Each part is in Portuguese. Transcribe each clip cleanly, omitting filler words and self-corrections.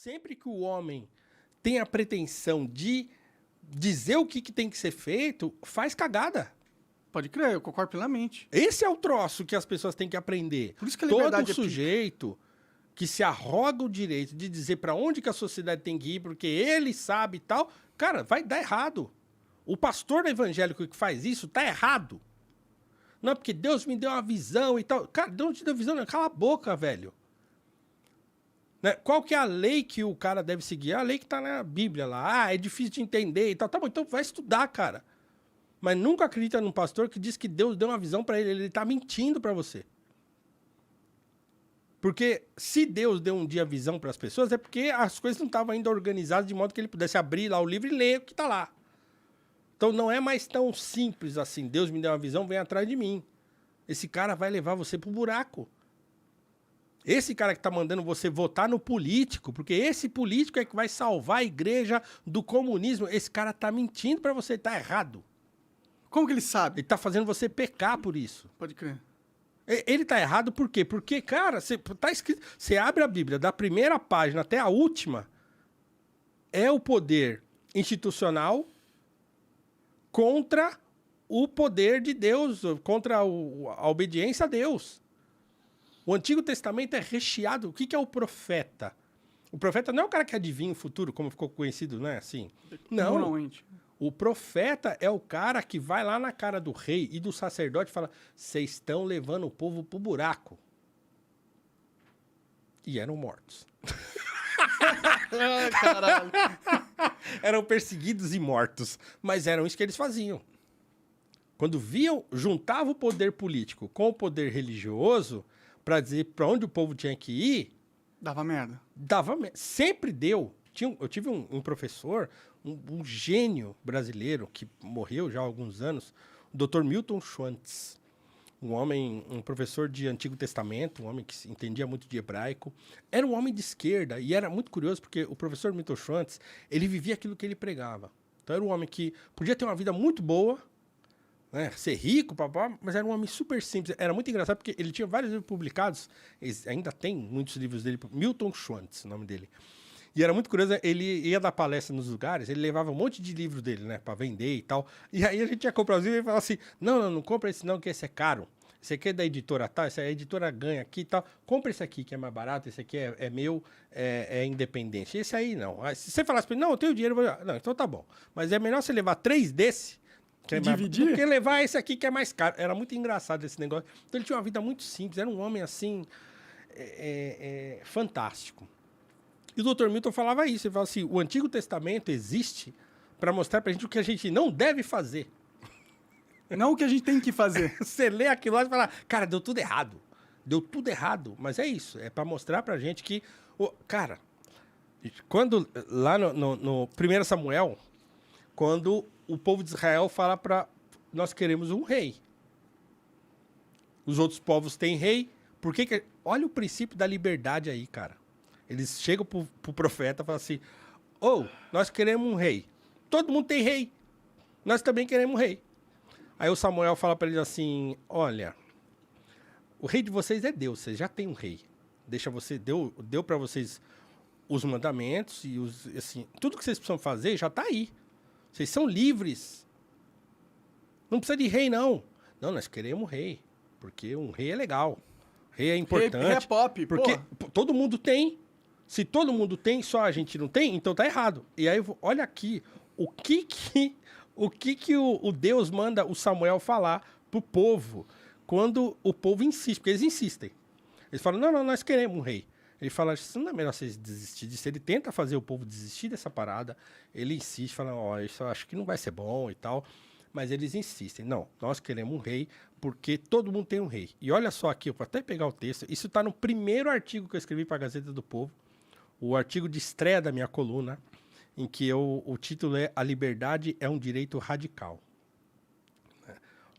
sempre que o homem tem a pretensão de dizer o que tem que ser feito, faz cagada. Pode crer, eu concordo plenamente. Esse é o troço que as pessoas têm que aprender. Por isso que a liberdade Todo sujeito que se arroga o direito de dizer para onde que a sociedade tem que ir, porque ele sabe e tal, cara, vai dar errado. O pastor evangélico que faz isso tá errado. Não é porque Deus me deu uma visão e tal. Cara, Deus não te deu visão, não. Cala a boca, velho. Né? Qual que é a lei que o cara deve seguir? É a lei que tá na Bíblia lá. Ah, é difícil de entender e tal. Tá bom, então vai estudar, cara. Mas nunca acredita num pastor que diz que Deus deu uma visão para ele. Ele tá mentindo para você. Porque se Deus deu um dia visão para as pessoas, é porque as coisas não estavam ainda organizadas de modo que ele pudesse abrir lá o livro e ler o que tá lá. Então não é mais tão simples assim. Deus me deu uma visão, vem atrás de mim. Esse cara vai levar você pro buraco. Esse cara que tá mandando você votar no político, porque esse político é que vai salvar a igreja do comunismo. Esse cara tá mentindo para você, tá errado. Como que ele sabe? Ele tá fazendo você pecar por isso. Pode crer. Ele tá errado por quê? Porque, cara, tá escrito, você abre a Bíblia, da primeira página até a última, é o poder institucional contra o poder de Deus, contra a obediência a Deus. O Antigo Testamento é recheado. O que é o profeta? O profeta não é o cara que adivinha o futuro, como ficou conhecido, né? Assim. Não. Normalmente. O profeta é o cara que vai lá na cara do rei e do sacerdote e fala: vocês estão levando o povo pro buraco. E eram mortos. Caralho. Eram perseguidos e mortos. Mas eram isso que eles faziam. Quando viam, juntavam o poder político com o poder religioso para dizer para onde o povo tinha que ir. Dava merda. Dava merda. Sempre deu. Eu tive um professor, um gênio brasileiro, que morreu já há alguns anos, o Dr. Milton Schwantz. Um professor de Antigo Testamento, um homem que entendia muito de hebraico. Era um homem de esquerda e era muito curioso porque o professor Milton Schwantz, ele vivia aquilo que ele pregava. Então era um homem que podia ter uma vida muito boa, né, ser rico, mas era um homem super simples. Era muito engraçado porque ele tinha vários livros publicados, ainda tem muitos livros dele, Milton Schwantz, o nome dele. E era muito curioso, ele ia dar palestra nos lugares, ele levava um monte de livro dele, né, pra vender e tal. E aí a gente ia comprar os livros e falava assim: não compra esse não, que esse é caro. Esse aqui é da editora tal, essa a editora ganha aqui e tal. Compra esse aqui que é mais barato, esse aqui é meu, é independente. Esse aí não. Se você falasse pra ele: não, eu tenho dinheiro, não, então tá bom. Mas é melhor você levar 3 desse, que é dividir? Do que levar esse aqui que é mais caro. Era muito engraçado esse negócio. Então ele tinha uma vida muito simples, era um homem assim, fantástico. E o Dr. Milton falava isso, ele falava assim: o Antigo Testamento existe para mostrar pra gente o que a gente não deve fazer. Não o que a gente tem que fazer. Você lê aquilo lá e fala: cara, deu tudo errado. Deu tudo errado. Mas é isso, é para mostrar pra gente que... cara, quando lá no 1 Samuel, quando o povo de Israel fala para nós queremos um rei. Os outros povos têm rei. Por que... Olha o princípio da liberdade aí, cara. Eles chegam pro profeta e falam assim: nós queremos um rei. Todo mundo tem rei. Nós também queremos um rei. Aí o Samuel fala para eles assim: olha, o rei de vocês é Deus, vocês já têm um rei. Deu para vocês os mandamentos e assim, tudo que vocês precisam fazer já está aí. Vocês são livres. Não precisa de rei, não. Não, nós queremos um rei, porque um rei é legal. Rei é importante. Rei é pop, porque todo mundo tem. Se todo mundo tem, só a gente não tem, então tá errado. E aí, olha aqui, o que o Deus manda o Samuel falar pro povo quando o povo insiste, porque eles insistem. Eles falam: não, nós queremos um rei. Ele fala: não é melhor vocês desistir disso. Ele tenta fazer o povo desistir dessa parada, ele insiste, fala: isso eu acho que não vai ser bom e tal. Mas eles insistem: não, nós queremos um rei, porque todo mundo tem um rei. E olha só aqui, eu vou até pegar o texto, isso está no primeiro artigo que eu escrevi para a Gazeta do Povo, o artigo de estreia da minha coluna, em que o título é: A liberdade é um direito radical.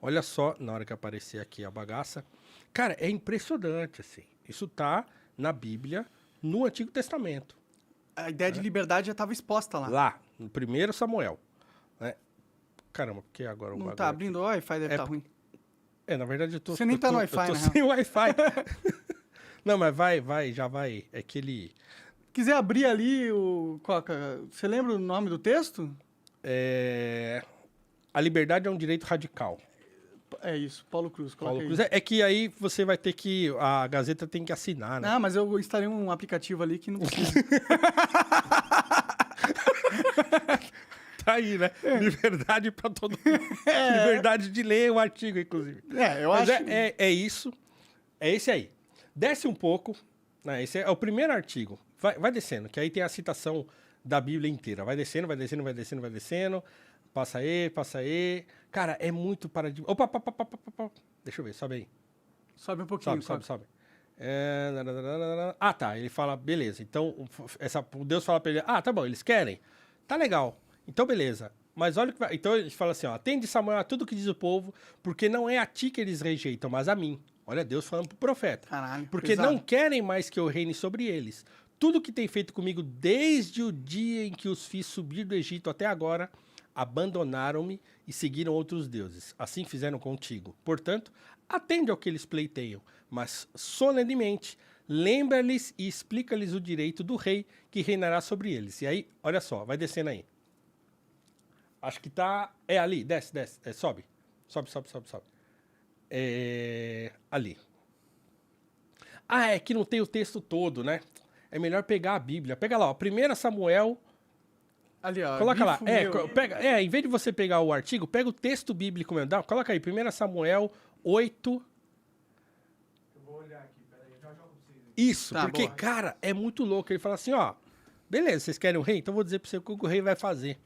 Olha só, na hora que aparecer aqui a bagaça. Cara, é impressionante, assim. Isso tá na Bíblia, no Antigo Testamento. A ideia de liberdade já estava exposta lá. Lá, no 1 Samuel. Né? Caramba, porque agora o Não bagulho tá abrindo o Wi-Fi, deve estar ruim. Na verdade eu tô... Você nem tá no Wi-Fi, eu tô sem Wi-Fi. Não, mas já vai. É que ele... Quiser abrir ali o... Coca, você lembra o nome do texto? A liberdade é um direito radical. É isso, Paulo Cruz. Paulo Coloca Cruz. aí. É que aí você vai ter que... A Gazeta tem que assinar, né? Ah, mas eu instalei um aplicativo ali que não precisa. Tá aí, né? Liberdade pra todo mundo. Liberdade de ler o artigo, inclusive. Eu Mas acho... é isso. É esse aí. Desce um pouco. Né? Esse é o primeiro artigo. Vai descendo, que aí tem a citação da Bíblia inteira. Vai descendo, vai descendo, vai descendo, vai descendo. Passa aí, passa aí. Cara, é muito paradigma. Opa. Deixa eu ver, sobe aí. Sobe um pouquinho. Sobe. Ah, tá. Ele fala, beleza. Então, o Deus fala pra ele, tá bom, eles querem. Tá legal. Então, beleza. Mas olha o que vai... Então, ele fala assim, ó. Atende, Samuel, a tudo que diz o povo, porque não é a ti que eles rejeitam, mas a mim. Olha Deus falando pro profeta. Caralho, porque pesado. não querem mais que eu reine sobre eles. Tudo que tem feito comigo desde o dia em que os fiz subir do Egito até agora, abandonaram-me e seguiram outros deuses. Assim fizeram contigo. Portanto, atende ao que eles pleiteiam, mas solenemente lembra-lhes e explica-lhes o direito do rei que reinará sobre eles. E aí, olha só, vai descendo aí. Acho que tá... É ali, desce. Sobe. Sobe. Ali. É que não tem o texto todo, né? É melhor pegar a Bíblia. Pega lá, ó. 1 Samuel... Ali, ó. Coloca lá. Pega... Em vez de você pegar o artigo, pega o texto bíblico mesmo. Coloca aí, 1 Samuel 8. Eu vou olhar aqui, peraí, eu já jogo pra vocês. Isso, Tá, porque, boa. cara, é muito louco. Ele fala assim, ó, beleza, vocês querem um rei? Então eu vou dizer pra você o que o rei vai fazer.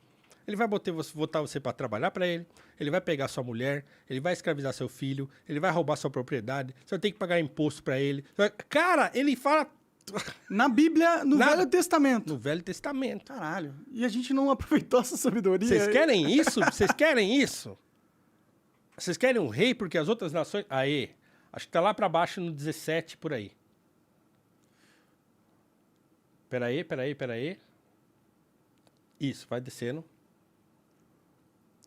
Ele vai botar você pra trabalhar pra ele, ele vai pegar sua mulher, ele vai escravizar seu filho, ele vai roubar sua propriedade, você vai ter que pagar imposto pra ele. Cara, ele fala... Na Bíblia, no Nada. Velho Testamento. No Velho Testamento. Caralho. E a gente não aproveitou essa sabedoria. Vocês querem isso? Vocês querem isso? Vocês querem um rei porque as outras nações... Aí, acho que tá lá pra baixo no 17, por aí. Peraí. Isso, vai descendo.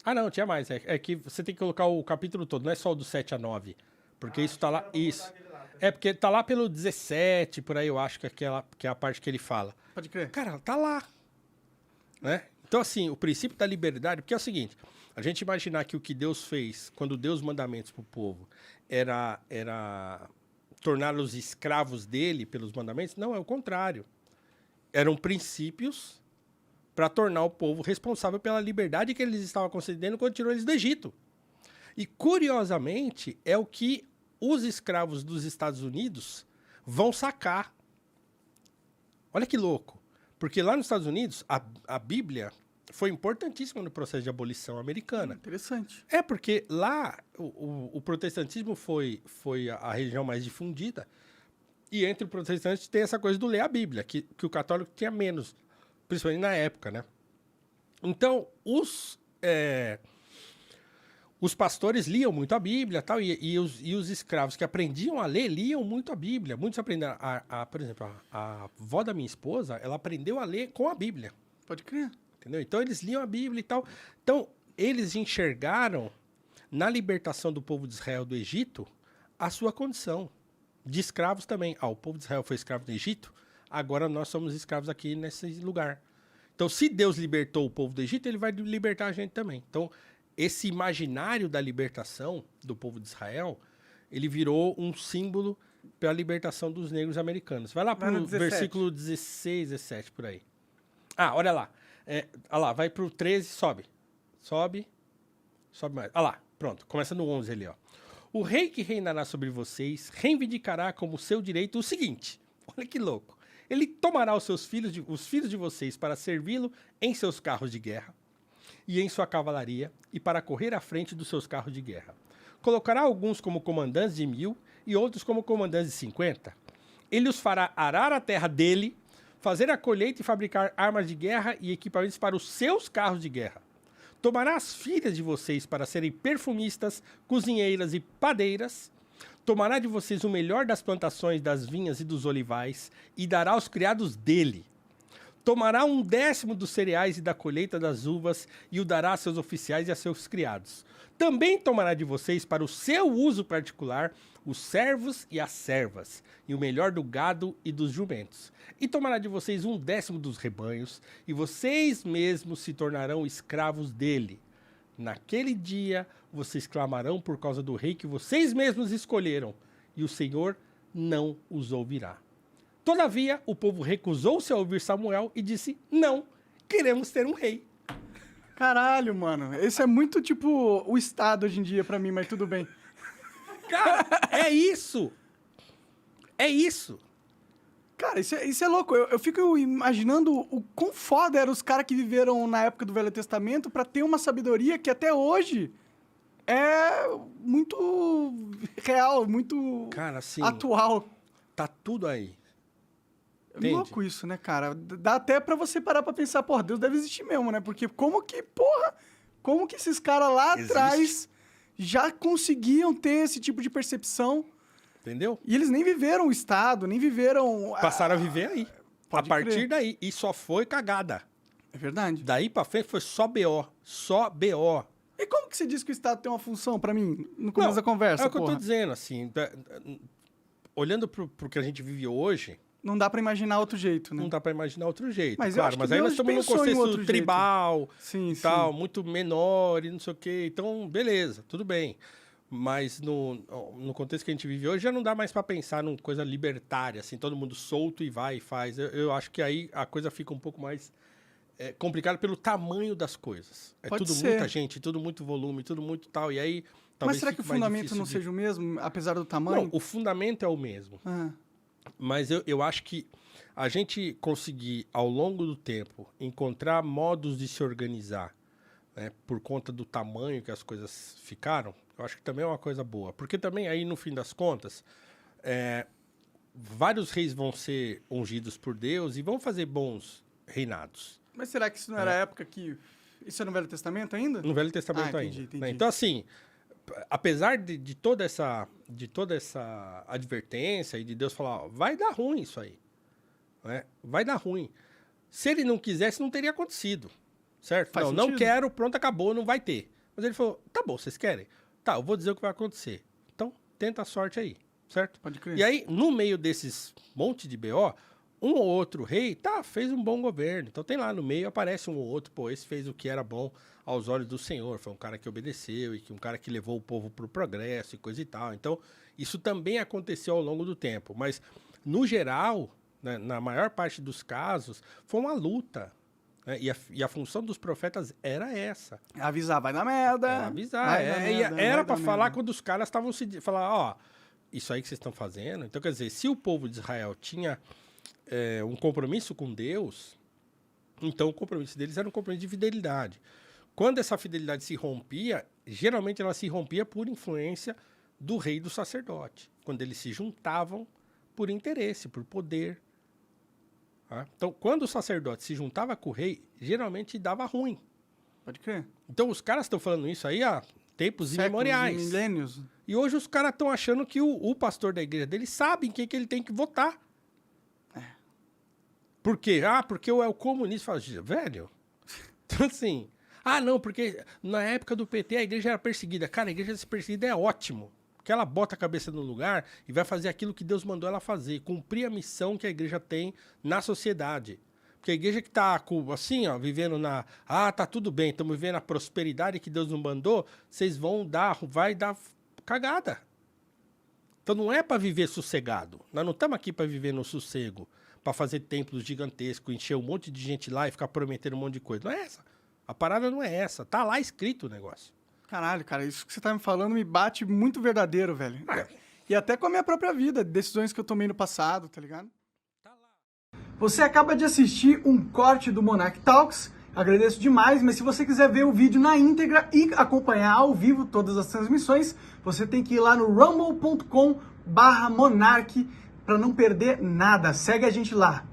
Não, tinha mais. É que você tem que colocar o capítulo todo, não é só o do 7 a 9. Porque isso tá lá... Isso. É porque tá lá pelo 17, por aí eu acho que é a parte que ele fala. Pode crer. Cara, tá lá. Né? Então, assim, o princípio da liberdade... Porque é o seguinte, a gente imaginar que o que Deus fez quando deu os mandamentos pro povo era torná-los escravos dele pelos mandamentos, não, é o contrário. Eram princípios para tornar o povo responsável pela liberdade que eles estavam concedendo quando tirou eles do Egito. E, curiosamente, é o que os escravos dos Estados Unidos vão sacar. Olha que louco. Porque lá nos Estados Unidos, a Bíblia foi importantíssima no processo de abolição americana. Interessante. É porque lá o protestantismo foi a religião mais difundida. E entre os protestantes tem essa coisa do ler a Bíblia, que o católico tinha menos, principalmente na época, né? Então, os pastores liam muito a Bíblia tal, e os escravos que aprendiam a ler, liam muito a Bíblia. Muitos aprenderam. Por exemplo, a avó da minha esposa, ela aprendeu a ler com a Bíblia. Pode crer. Entendeu? Então, eles liam a Bíblia e tal. Então, eles enxergaram na libertação do povo de Israel do Egito a sua condição de escravos também. O povo de Israel foi escravo no Egito, agora nós somos escravos aqui nesse lugar. Então, se Deus libertou o povo do Egito, ele vai libertar a gente também. Então, esse imaginário da libertação do povo de Israel, ele virou um símbolo para a libertação dos negros americanos. Vai lá para o versículo 16, 17, por aí. Olha lá. Olha lá, vai para o 13, sobe mais. Olha lá, pronto, começa no 11 ali, ó. O rei que reinará sobre vocês reivindicará como seu direito o seguinte, olha que louco, ele tomará os filhos de vocês para servi-lo em seus carros de guerra e em sua cavalaria e para correr à frente dos seus carros de guerra. Colocará alguns como comandantes de 1000 e outros como comandantes de 50. Ele os fará arar a terra dele, fazer a colheita e fabricar armas de guerra e equipamentos para os seus carros de guerra. Tomará as filhas de vocês para serem perfumistas, cozinheiras e padeiras. Tomará de vocês o melhor das plantações, das vinhas e dos olivais e dará aos criados dele. Tomará 1/10 dos cereais e da colheita das uvas e o dará a seus oficiais e a seus criados. Também tomará de vocês para o seu uso particular os servos e as servas, e o melhor do gado e dos jumentos. E tomará de vocês 1/10 dos rebanhos, e vocês mesmos se tornarão escravos dele. Naquele dia, vocês clamarão por causa do rei que vocês mesmos escolheram, e o Senhor não os ouvirá. Todavia, o povo recusou-se a ouvir Samuel e disse, não, queremos ter um rei. Caralho, mano. Esse é muito tipo o Estado hoje em dia pra mim, mas tudo bem. Cara, é isso. É isso. Cara, isso é louco. Eu fico imaginando o quão foda eram os caras que viveram na época do Velho Testamento pra ter uma sabedoria que até hoje é muito real, muito Cara, assim, atual. tá tudo aí. É Entende? louco isso, né, cara? Dá até pra você parar pra pensar, porra, Deus deve existir mesmo, né? Porque como que esses caras lá atrás já conseguiam ter esse tipo de percepção? Entendeu? E eles nem viveram o Estado, nem viveram... Passaram a viver aí. Pode A partir crer. daí. E só foi cagada. É verdade. Daí pra frente foi só BO. Só BO. E como que você diz que o Estado tem uma função pra mim, no começo da conversa, é o que eu porra? tô dizendo, assim. Olhando pro que a gente vive hoje, Não dá pra imaginar outro jeito, né? não dá pra imaginar outro jeito. Mas eu claro, acho que mas aí nós Deus estamos num pensou em contexto outro jeito. tribal Sim, e sim. tal, muito menor e não sei o quê. Então, beleza, tudo bem. Mas no contexto que a gente vive hoje, já não dá mais pra pensar numa coisa libertária, assim, todo mundo solto e vai e faz. Eu acho que aí a coisa fica um pouco mais complicada pelo tamanho das coisas. É Pode tudo ser. muita gente, tudo muito volume, tudo muito tal. E aí, talvez Mas será que o fique mais fundamento difícil não de- seja o mesmo, apesar do tamanho? Não, o fundamento é o mesmo. Ah, Mas eu acho que a gente conseguir, ao longo do tempo, encontrar modos de se organizar, né, por conta do tamanho que as coisas ficaram, eu acho que também é uma coisa boa. Porque também aí, no fim das contas, vários reis vão ser ungidos por Deus e vão fazer bons reinados. mas será que isso não era a época que... Isso é no Velho Testamento ainda? No Velho Testamento Ah, ainda. entendi. Né? Então, assim, apesar de toda essa advertência e de Deus falar, ó, vai dar ruim isso aí. Né? Vai dar ruim. Se ele não quisesse, não teria acontecido. Certo? Faz Não sentido. quero, pronto, acabou, não vai ter. Mas ele falou, tá bom, vocês querem? Tá, eu vou dizer o que vai acontecer. Então, tenta a sorte aí, certo? Pode crer. E aí, no meio desses monte de BO, um ou outro rei, fez um bom governo. Então tem lá no meio, aparece um ou outro, pô, esse fez o que era bom aos olhos do Senhor. Foi um cara que obedeceu e um cara que levou o povo pro progresso e coisa e tal. Então, isso também aconteceu ao longo do tempo. Mas, no geral, né, na maior parte dos casos, foi uma luta. Né? E a função dos profetas era essa. Avisar, vai dar merda. Era avisar. vai dar merda, Era vai para dar falar merda. quando os caras estavam se... Falar, ó, isso aí que vocês estão fazendo. Então, quer dizer, se o povo de Israel tinha um compromisso com Deus, então o compromisso deles era um compromisso de fidelidade. Quando essa fidelidade se rompia, geralmente ela se rompia por influência do rei e do sacerdote. Quando eles se juntavam por interesse, por poder. Tá? Então, quando o sacerdote se juntava com o rei, geralmente dava ruim. Pode crer. Então, os caras estão falando isso aí há tempos Séculos, imemoriais. milênios. E hoje os caras estão achando que o pastor da igreja dele sabe em quem que ele tem que votar. Por quê? Porque eu é o comunista. Fala, velho, então assim... não, porque na época do PT a igreja era perseguida. Cara, a igreja ser perseguida é ótimo. Porque ela bota a cabeça no lugar e vai fazer aquilo que Deus mandou ela fazer. Cumprir a missão que a igreja tem na sociedade. Porque a igreja que tá assim, ó, vivendo na... tá tudo bem, estamos vivendo a prosperidade que Deus nos mandou, vocês vai dar cagada. Então não é para viver sossegado. Nós não estamos aqui para viver no sossego, para fazer templos gigantescos, encher um monte de gente lá e ficar prometendo um monte de coisa. Não é essa. A parada não é essa. Tá lá escrito o negócio. Caralho, cara, isso que você tá me falando me bate muito verdadeiro, velho. E até com a minha própria vida, decisões que eu tomei no passado, tá ligado? Você acaba de assistir um corte do Monarch Talks, agradeço demais, mas se você quiser ver o vídeo na íntegra e acompanhar ao vivo todas as transmissões, você tem que ir lá no rumble.com/monarch para não perder nada. Segue a gente lá.